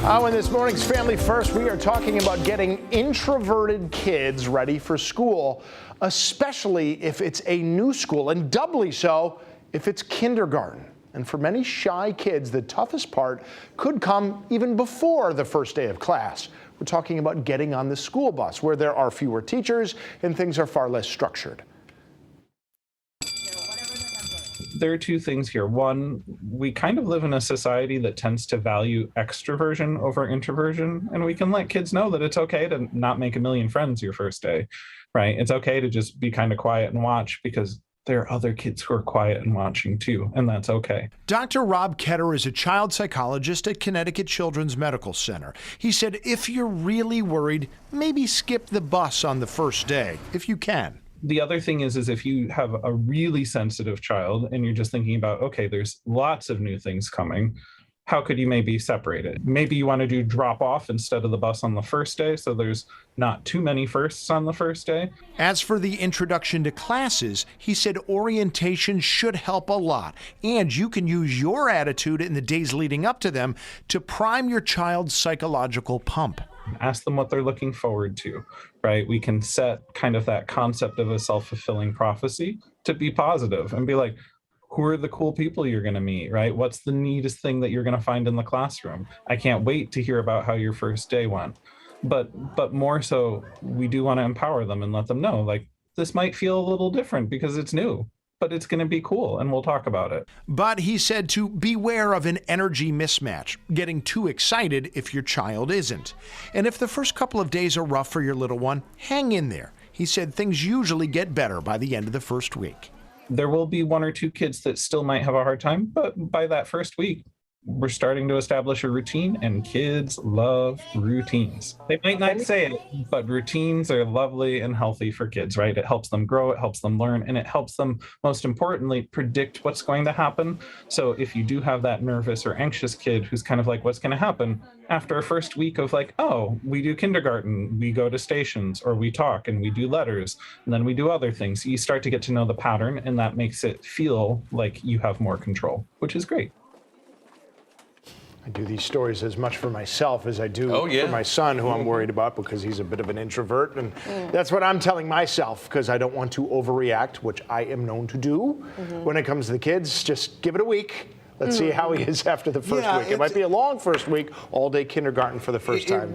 In this morning's Family First, we are talking about getting introverted kids ready for school, especially if it's a new school, and doubly so if it's kindergarten. And for many shy kids, the toughest part could come even before the first day of class. We're talking about getting on the school bus, where there are fewer teachers and things are far less structured. There are two things here. One, we kind of live in a society that tends to value extroversion over introversion, and we can let kids know that it's okay to not make a million friends your first day, right? It's okay to just be kind of quiet and watch, because there are other kids who are quiet and watching too, and that's okay. Dr. Rob Ketter is a child psychologist at Connecticut Children's Medical Center. He said if you're really worried, maybe skip the bus on the first day, if you can. The other thing is if you have a really sensitive child and you're just thinking about, okay, there's lots of new things coming, how could you maybe separate it? Maybe you want to do drop off instead of the bus on the first day, so there's not too many firsts on the first day. As for the introduction to classes, he said orientation should help a lot, and you can use your attitude in the days leading up to them to prime your child's psychological pump. Ask them what they're looking forward to, right? We can set kind of that concept of a self-fulfilling prophecy to be positive and be like, who are the cool people you're going to meet, right? What's the neatest thing that you're going to find in the classroom? I can't wait to hear about how your first day went. But more so, we do want to empower them and let them know, like, this might feel a little different because it's new, but it's going to be cool, and we'll talk about it. But he said to beware of an energy mismatch, getting too excited if your child isn't. And if the first couple of days are rough for your little one, hang in there. He said things usually get better by the end of the first week. There will be one or two kids that still might have a hard time, but by that first week, we're starting to establish a routine, and kids love routines. They might not say it, but routines are lovely and healthy for kids, right? It helps them grow, it helps them learn, and it helps them, most importantly, predict what's going to happen. So if you do have that nervous or anxious kid who's kind of like, what's going to happen? After a first week of like, oh, we do kindergarten, we go to stations, or we talk and we do letters, and then we do other things. You start to get to know the pattern, and that makes it feel like you have more control, which is great. I do these stories as much for myself as I do for my son, who I'm worried about because he's a bit of an introvert. And that's what I'm telling myself, because I don't want to overreact, which I am known to do. When it comes to the kids, just give it a week. Let's see how he is after the first week. It might be a long first week, all-day kindergarten for the first time.